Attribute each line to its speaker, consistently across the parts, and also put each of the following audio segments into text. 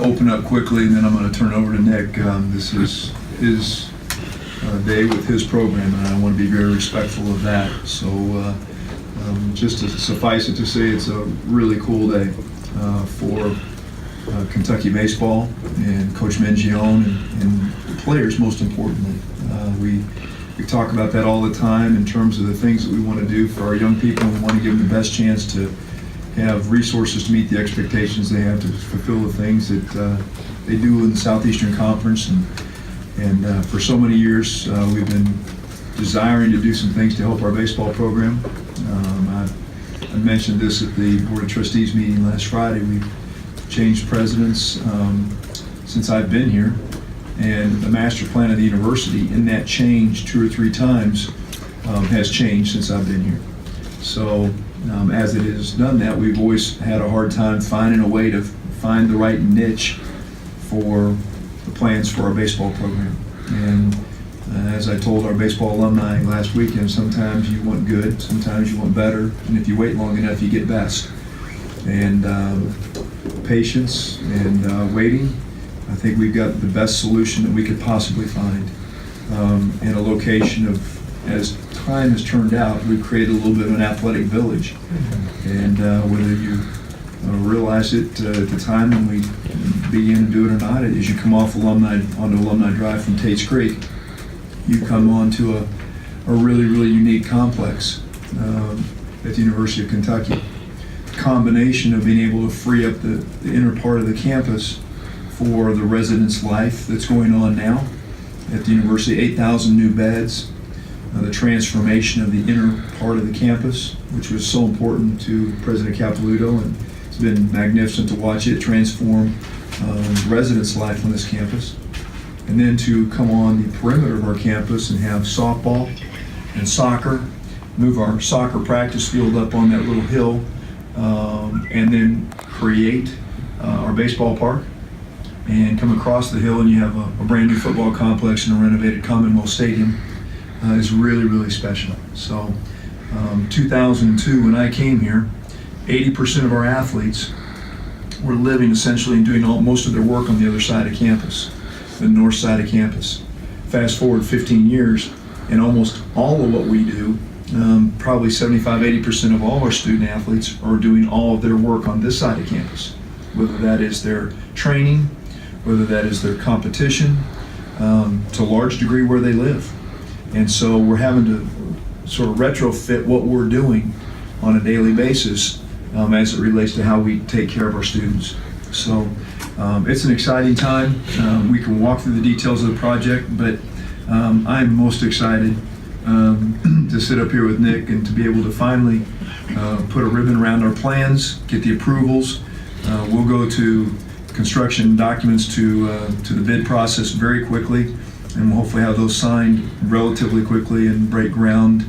Speaker 1: open up quickly, and then I'm going to turn it over to Nick. This is his day with his program, and I want to be very respectful of that. So just to suffice it to say, it's a really cool day for Kentucky baseball and Coach Mangione and the players, most importantly. We talk about that all the time in terms of the things that we want to do for our young people, and we want to give them the best chance to have resources to meet the expectations they have to fulfill the things that they do in the Southeastern Conference. And for so many years, we've been desiring to do some things to help our baseball program. I mentioned this at the Board of Trustees meeting last Friday. We've changed presidents since I've been here, and the master plan of the university in that change 2 or 3 times has changed since I've been here. So as it has done that, we've always had a hard time finding a way to find the right niche for the plans for our baseball program. And as I told our baseball alumni last weekend, sometimes you want good, sometimes you want better, and if you wait long enough, you get best. And patience and waiting, I think we've got the best solution that we could possibly find in a location of, as time has turned out, we've created a little bit of an athletic village. And whether you realize it at the time when we begin to do it or not, as you come off onto Alumni Drive from Tate's Creek, you come onto a really, really unique complex at the University of Kentucky. Combination of being able to free up the inner part of the campus for the residence life that's going on now at the university, 8,000 new beds, the transformation of the inner part of the campus, which was so important to President Capilouto, and it's been magnificent to watch it transform residence life on this campus. And then to come on the perimeter of our campus and have softball and soccer, move our soccer practice field up on that little hill, and then create our baseball park, and come across the hill and you have a brand new football complex and a renovated Commonwealth Stadium is really, really special. So 2002, when I came here, 80% of our athletes were living essentially and doing most of their work on the other side of campus, the north side of campus. Fast forward 15 years, and almost all of what we do, probably 75-80% of all our student athletes are doing all of their work on this side of campus, whether that is their training, whether that is their competition, to a large degree where they live. And so we're having to sort of retrofit what we're doing on a daily basis as it relates to how we take care of our students. So it's an exciting time. We can walk through the details of the project, but I'm most excited to sit up here with Nick and to be able to finally put a ribbon around our plans, get the approvals. We'll go to construction documents to the bid process very quickly, and we'll hopefully have those signed relatively quickly and break ground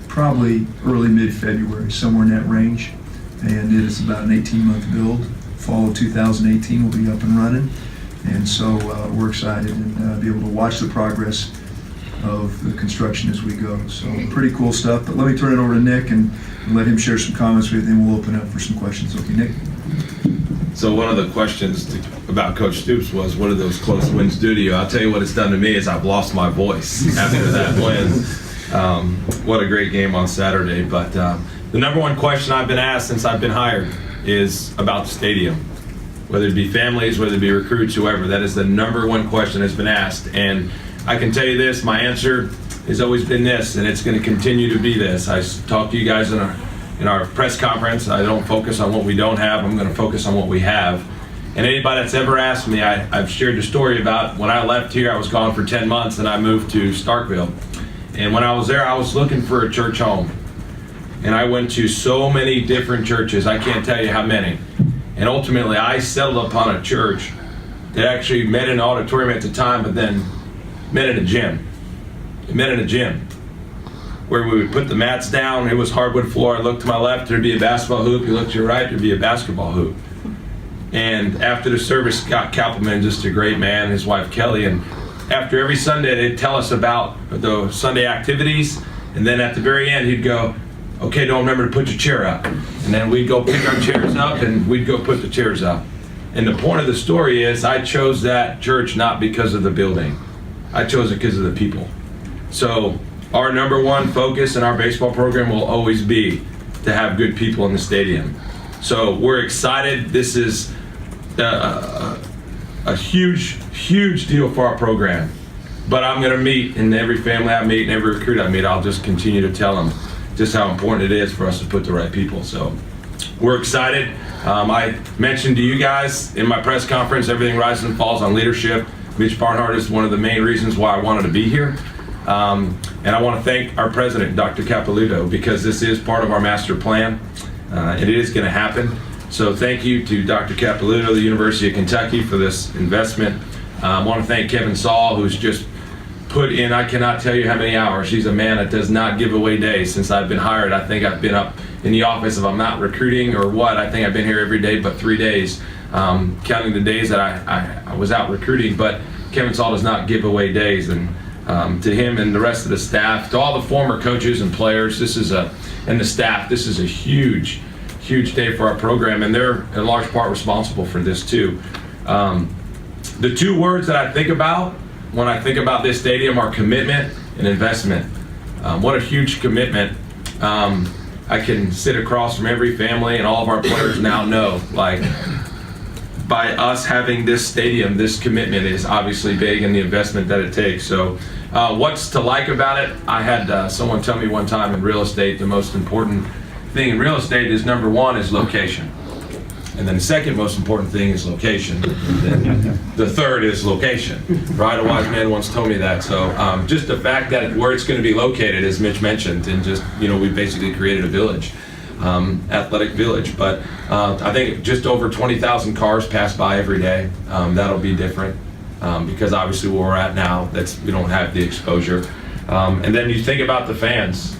Speaker 1: probably early mid-February, somewhere in that range. And it is about an 18-month build. Fall of 2018 will be up and running, and so we're excited and be able to watch the progress of the construction as we go. So pretty cool stuff. But let me turn it over to Nick and let him share some comments with you, and we'll open up for some questions. Okay, Nick?
Speaker 2: So one of the questions about Coach Stoops was, what do those close wins do to you? I'll tell you what it's done to me is I've lost my voice after that win. What a great game on Saturday. But the number one question I've been asked since I've been hired is about the stadium. Whether it be families, whether it be recruits, whoever, that is the number one question that's been asked. And I can tell you this, my answer has always been this, and it's going to continue to be this. I talked to you guys in our press conference. I don't focus on what we don't have. I'm going to focus on what we have. And anybody that's ever asked me, I've shared the story about when I left here, I was gone for 10 months and I moved to Starkville. And when I was there, I was looking for a church home. And I went to so many different churches. I can't tell you how many. And ultimately, I settled upon a church that actually met in an auditorium at the time, but then met in a gym. It met in a gym where we would put the mats down. It was hardwood floor. I looked to my left, there'd be a basketball hoop. You look to your right, there'd be a basketball hoop. And after the service, Scott Kappelman, just a great man, his wife Kelly, and after every Sunday, they'd tell us about the Sunday activities, and then at the very end, he'd go, okay, don't remember to put your chair up. And then we'd go pick our chairs up, and we'd go put the chairs up. And the point of the story is I chose that church not because of the building. I chose it because of the people. So our number one focus in our baseball program will always be to have good people in the stadium. So we're excited. This is a huge, huge deal for our program. But I'm going to meet, and every family I meet and every recruit I meet, I'll just continue to tell them just how important it is for us to put the right people. So we're excited. I mentioned to you guys in my press conference, everything rises and falls on leadership. Mitch Barnhart is one of the main reasons why I wanted to be here. And I want to thank our president, Dr. Capilouto, because this is part of our master plan. It is going to happen. So thank you to Dr. Capilouto, the University of Kentucky, for this investment. I want to thank Kevin Saul, who's just put in, I cannot tell you how many hours. He's a man that does not give away days since I've been hired. I think I've been up in the office, if I'm not recruiting or what, I think I've been here every day but 3 days, counting the days that I was out recruiting. But Kevin Saul does not give away days. And to him and the rest of the staff, to all the former coaches and players, and the staff, this is a huge, huge day for our program, and they're in large part responsible for this too. The two words that I think about when I think about this stadium are commitment and investment. What a huge commitment. I can sit across from every family, and all of our players now know, like, by us having this stadium, this commitment is obviously big, and the investment that it takes. So what's to like about it? I had someone tell me one time in real estate, the most important thing in real estate is number one is location. And then the second most important thing is location. And then the third is location. Right? A wise man once told me that. So just the fact that where it's going to be located, as Mitch mentioned, and just, we basically created a village, athletic village. But I think just over 20,000 cars pass by every day. That'll be different because obviously where we're at now, we don't have the exposure. And then you think about the fans.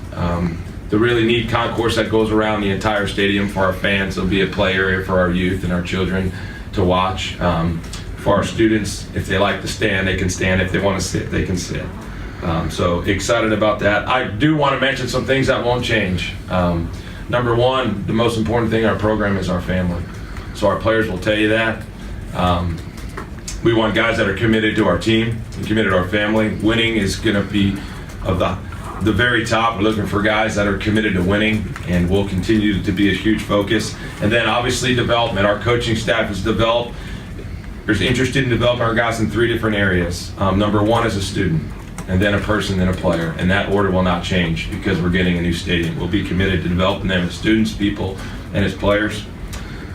Speaker 2: The really neat concourse that goes around the entire stadium for our fans. There'll be a play area for our youth and our children to watch. For our students, if they like to stand, they can stand. If they want to sit, they can sit. So excited about that. I do want to mention some things that won't change. Number one, the most important thing in our program is our family. So our players will tell you that. We want guys that are committed to our team and committed to our family. Winning is going to be of the very top. We're looking for guys that are committed to winning, and will continue to be a huge focus. And then obviously development. Our coaching staff is interested in developing our guys in 3 different areas. Number one is a student, and then a person, then a player. And that order will not change because we're getting a new stadium. We'll be committed to developing them as students, people, and as players.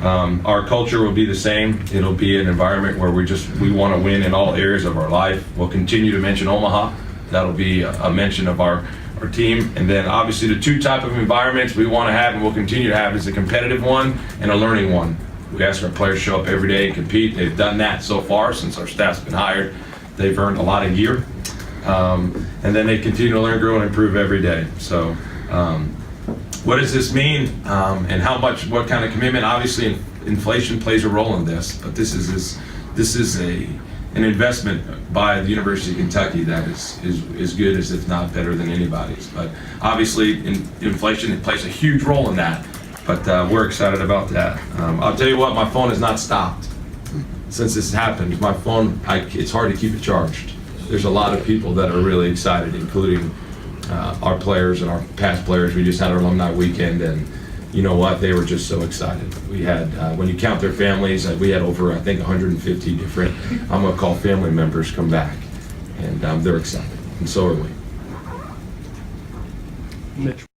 Speaker 2: Our culture will be the same. It'll be an environment where we want to win in all areas of our life. We'll continue to mention Omaha. That'll be a mention of our team. And then obviously the 2 type of environments we want to have and we'll continue to have is a competitive one and a learning one. We ask our players to show up every day and compete. They've done that so far since our staff's been hired. They've earned a lot of gear. And then they continue to learn, grow, and improve every day. So what does this mean and what kind of commitment? Obviously inflation plays a role in this, but this is an investment by the University of Kentucky that is as good as, if not better than anybody's. But obviously inflation, it plays a huge role in that. But we're excited about that. I'll tell you what, my phone has not stopped since this happened. My phone, it's hard to keep it charged. There's a lot of people that are really excited, including our players and our past players. We just had our alumni weekend, and you know what? They were just so excited. We had, when you count their families, we had over, I think, 150 different, I'm going to call family members, come back. And they're excited, and so are we.
Speaker 3: Mitch.